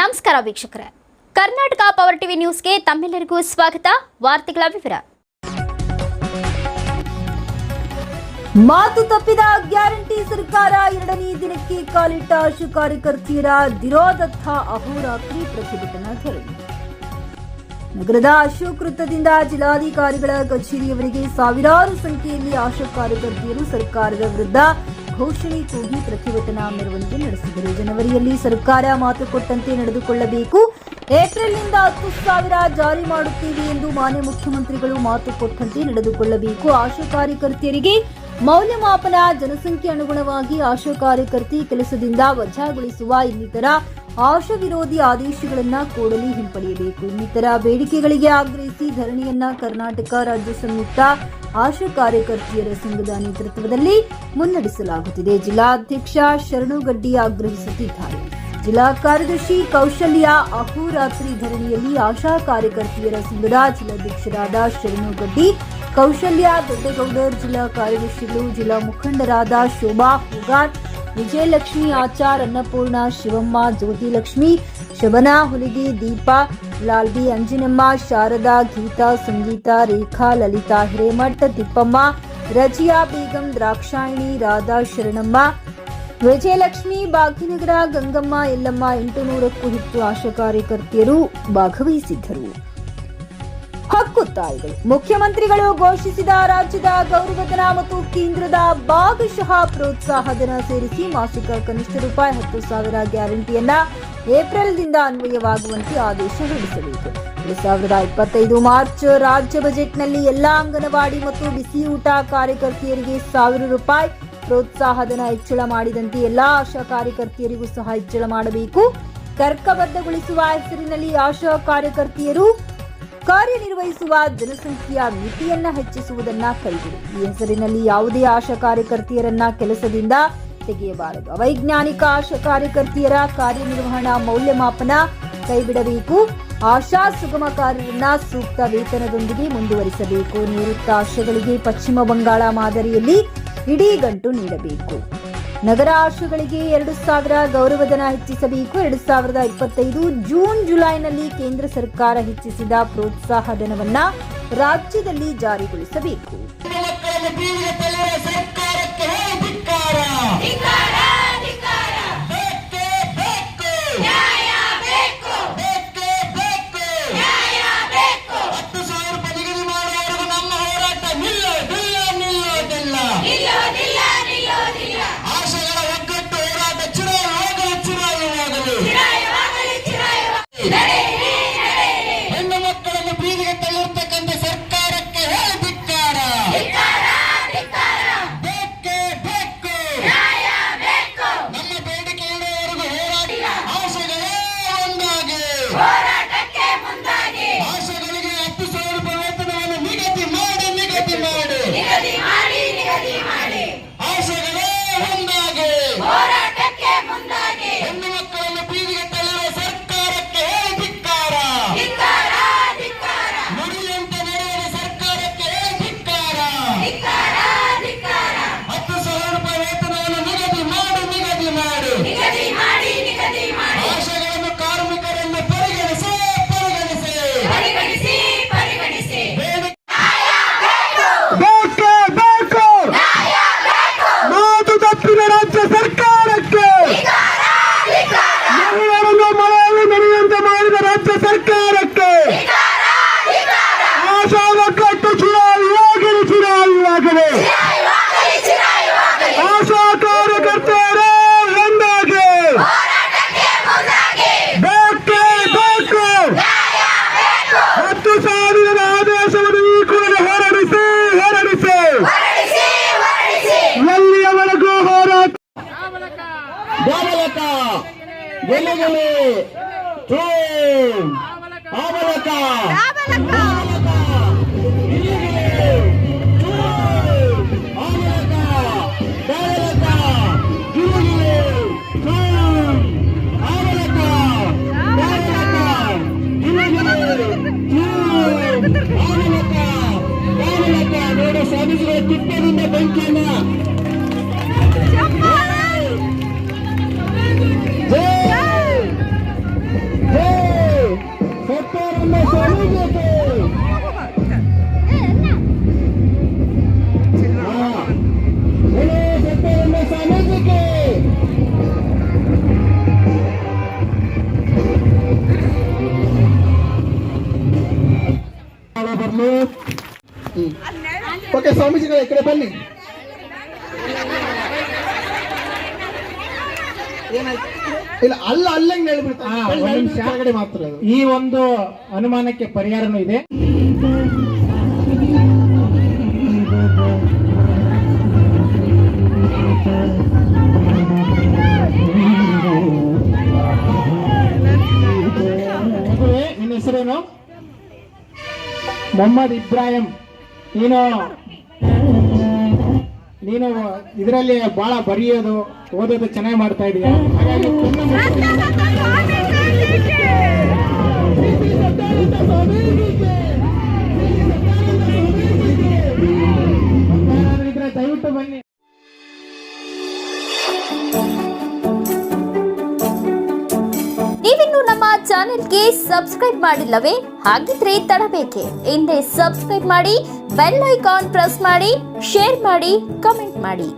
ನಮಸ್ಕಾರ ವೀಕ್ಷಕರೇ, Karnataka power TV ನ್ಯೂಸ್ಗೆ ತಮ್ಮೆಲ್ಲರಿಗೂ ಸ್ವಾಗತ. ವಾರ್ತೆಗಳ ವಿವರ. ಮಾತು ತಪ್ಪಿದ ಗ್ಯಾರಂಟಿ ಸರ್ಕಾರ ಎರಡನೇ ದಿನಕ್ಕೆ ಕಾಲಿಟ್ಟ ಆಶಾ ಕಾರ್ಯಕರ್ತೆಯರ ಧಿರೋದತ್ತ ಅಹೋರಾತ್ರಿ ಪ್ರತಿಭಟನಾ ಧರಣಿ. ನಗರದ ಅಶೋಕ್ ವೃತ್ತದಿಂದ ಜಿಲ್ಲಾಧಿಕಾರಿಗಳ ಕಚೇರಿಯವರೆಗೆ ಸಾವಿರಾರು ಸಂಖ್ಯೆಯಲ್ಲಿ ಆಶಾ ಕಾರ್ಯಕರ್ತೆಯರು ಸರ್ಕಾರದ ವಿರುದ್ಧ ಘೋಷಣೆ ಕೂಗಿ ಪ್ರತಿಭಟನಾ ಮೆರವಣಿಗೆ ನಡೆಸಿದರು. ಜನವರಿಯಲ್ಲಿ ಸರ್ಕಾರ ಮಾತು ಕೊಟ್ಟಂತೆ ನಡೆದುಕೊಳ್ಳಬೇಕು, ಏಪ್ರಿಲ್ನಿಂದ 10,000 ಜಾರಿ ಮಾಡುತ್ತೇವೆ ಎಂದು ಮಾನ್ಯ ಮುಖ್ಯಮಂತ್ರಿಗಳು ಮಾತು ಕೊಟ್ಟಂತೆ ನಡೆದುಕೊಳ್ಳಬೇಕು. ಆಶಾ ಕಾರ್ಯಕರ್ತೆಯರಿಗೆ ಮೌಲ್ಯಮಾಪನ, ಜನಸಂಖ್ಯೆ ಅನುಗುಣವಾಗಿ ಆಶಾ ಕಾರ್ಯಕರ್ತೆ ಕೆಲಸದಿಂದ ವಜಾಗೊಳಿಸುವ ಇನ್ನಿತರ ಆಶಾ ವಿರೋಧಿ ಆದೇಶಗಳನ್ನು ಕೂಡಲೇ ಹಿಂಪಡೆಯಬೇಕು. ಇನ್ನಿತರ ಬೇಡಿಕೆಗಳಿಗೆ ಆಗ್ರಹಿಸಿ ಧರಣಿಯನ್ನ ಕರ್ನಾಟಕ ರಾಜ್ಯ ಸಂಯುಕ್ತ ಆಶಾ ಕಾರ್ಯಕರ್ತೆಯರ ಸಂಘದ ನೇತೃತ್ವದಲ್ಲಿ ಮುನ್ನಡೆಸಲಾಗುತ್ತಿದೆ. ಜಿಲ್ಲಾಧ್ಯಕ್ಷ ಶರಣುಗಡ್ಡಿ ಆಗ್ರಹಿಸುತ್ತಿದ್ದಾರೆ. ಜಿಲ್ಲಾ ಕಾರ್ಯದರ್ಶಿ ಕೌಶಲ್ಯ ಅಹೋರಾತ್ರಿ ಧರಣಿಯಲ್ಲಿ ಆಶಾ ಕಾರ್ಯಕರ್ತೆಯರ ಸಂಘದ ಜಿಲ್ಲಾಧ್ಯಕ್ಷರಾದ ಶರಣುಗಡ್ಡಿ, ಕೌಶಲ್ಯ ದೊಡ್ಡಗೌಡರ್, ಜಿಲ್ಲಾ ಕಾರ್ಯದರ್ಶಿಗಳು, ಜಿಲ್ಲಾ ಮುಖಂಡರಾದ ಶೋಭಾ ಹುಗಾರ್, ವಿಜಯಲಕ್ಷ್ಮಿ ಆಚಾರ್, ಅನ್ನಪೂರ್ಣ, ಶಿವಮ್ಮ, ಜ್ಯೋತಿಲಕ್ಷ್ಮಿ, ಶಬನಾ ಹುಲಿಗಿ, ದೀಪಾ, ಲಾಲ್ಬಿ, ಅಂಜಿನಮ್ಮ, ಶಾರದಾ, ಗೀತಾ, ಸಂಗೀತಾ, ರೇಖಾ, ಲಲಿತಾ ಹಿರೇಮಠ್, ತಿಪ್ಪಮ್ಮ, ರಜಿಯಾ ಬೇಗಂ, ದ್ರಾಕ್ಷಾಯಿಣಿ, ರಾಧಾ, ಶರಣಮ್ಮ, ವಿಜಯಲಕ್ಷ್ಮಿ, ಭಾಗ್ಯನಗರ, ಗಂಗಮ್ಮ, ಯಲ್ಲಮ್ಮ, 800ಕ್ಕೂ ಹೆಚ್ಚು ಆಶಾ ಕಾರ್ಯಕರ್ತೆಯರು ಭಾಗವಹಿಸಿದ್ದರು. ಹಕ್ಕುತ್ತಾಯಿಗಳು. ಮುಖ್ಯಮಂತ್ರಿಗಳು ಘೋಷಿಸಿದ ರಾಜ್ಯದ ಗೌರವಧನ ಮತ್ತು ಕೇಂದ್ರದ ಭಾಗಶಃ ಪ್ರೋತ್ಸಾಹಧನ ಸೇರಿಸಿ ಮಾಸಿಕ ಕನಿಷ್ಠ ರೂಪಾಯಿ 10,000 ಗ್ಯಾರಂಟಿಯನ್ನ ಏಪ್ರಿಲ್ನಿಂದ ಅನ್ವಯವಾಗುವಂತೆ ಆದೇಶ ಹೊರಡಿಸಬೇಕು. 2025 ಮಾರ್ಚ್ ರಾಜ್ಯ ಬಜೆಟ್ನಲ್ಲಿ ಎಲ್ಲಾ ಅಂಗನವಾಡಿ ಮತ್ತು ಬಿಸಿಯೂಟ ಕಾರ್ಯಕರ್ತೆಯರಿಗೆ 1,000 ರೂಪಾಯಿ ಪ್ರೋತ್ಸಾಹಧನ ಹೆಚ್ಚಳ ಮಾಡಿದಂತೆ ಎಲ್ಲಾ ಆಶಾ ಕಾರ್ಯಕರ್ತೆಯರಿಗೂ ಸಹ ಹೆಚ್ಚಳ ಮಾಡಬೇಕು. ತರ್ಕಬದ್ಧಗೊಳಿಸುವ ಹೆಸರಿನಲ್ಲಿ ಆಶಾ ಕಾರ್ಯಕರ್ತೆಯರು ಕಾರ್ಯನಿರ್ವಹಿಸುವ ಜನಸಂಖ್ಯೆಯ ಮಿತಿಯನ್ನ ಹೆಚ್ಚಿಸುವುದನ್ನ ಕೈಬಿಡಿ. ಈ ಹೆಸರಿನಲ್ಲಿ ಯಾವುದೇ ಆಶಾ ಕಾರ್ಯಕರ್ತೆಯರನ್ನ ಕೆಲಸದಿಂದ ತೆಗೆಯಬಾರದು. ಅವೈಜ್ಞಾನಿಕ ಆಶಾ ಕಾರ್ಯಕರ್ತೆಯರ ಕಾರ್ಯನಿರ್ವಹಣಾ ಮೌಲ್ಯಮಾಪನ ಕೈಬಿಡಬೇಕು. ಆಶಾ ಸುಗಮಕಾರರನ್ನ ಸೂಕ್ತ ವೇತನದೊಂದಿಗೆ ಮುಂದುವರಿಸಬೇಕು. ನಿವೃತ್ತ ಆಶಾಗಳಿಗೆ ಪಶ್ಚಿಮ ಬಂಗಾಳ ಮಾದರಿಯಲ್ಲಿ ಇಡೀ ಗಂಟು ನೀಡಬೇಕು. ನಗರ ಆಶಾಗಳಿಗೆ 2,000 ಗೌರವಧನ ಹೆಚ್ಚಿಸಬೇಕು. 2025 ಜೂನ್ ಜುಲೈನಲ್ಲಿ ಕೇಂದ್ರ ಸರ್ಕಾರ ಹೆಚ್ಚಿಸಿದ ಪ್ರೋತ್ಸಾಹಧನವನ್ನ ರಾಜ್ಯದಲ್ಲಿ ಜಾರಿಗೊಳಿಸಬೇಕು. ಸ್ವಾಮೀಜಿಗಳ ಟಿಪ್ಪದಿಂದ ಬೆಂಕಿಯನ್ನ ಬರ್ಲಿ. ಓಕೆ ಸ್ವಾಮೀಜಿಗಳ ಈ ಕಡೆ ಬನ್ನಿ. ಇಲ್ಲ ಅಲ್ಲಂಗೆ ಹೇಳ್ಬಿಡ್ತಾರೆ ಮಾತ್ರ ಅದು. ಈ ಒಂದು ಅನುಮಾನಕ್ಕೆ ಪರಿಹಾರನೂ ಇದೆ. ನಿನ್ನ ಹೆಸರೇನು? ಮೊಹಮ್ಮದ್ ಇಬ್ರಾಹಿಂ. ನೀನು ಇದರಲ್ಲಿ ಬಹಳ ಬರೆಯೋದು ಓದೋದು ಚೆನ್ನಾಗಿ ಮಾಡ್ತಾ ಇದೀಯ. ಹಾಗಾಗಿ ದಯವಿಟ್ಟು ಬನ್ನಿ. ನೀವಿನ್ನು ನಮ್ಮ ಚಾನೆಲ್ಗೆ ಸಬ್ಸ್ಕ್ರೈಬ್ ಮಾಡಿಲ್ಲವೇ? ಹಾಗಿದ್ರೆ ತಡಬೇಕೆ? ಹಿಂದೆ ಸಬ್ಸ್ಕ್ರೈಬ್ ಮಾಡಿ, ಬೆಲ್ ಐಕಾನ್ ಪ್ರೆಸ್ ಮಾಡಿ, ಶೇರ್ ಮಾಡಿ, ಕಮೆಂಟ್ ಮಾಡಿ.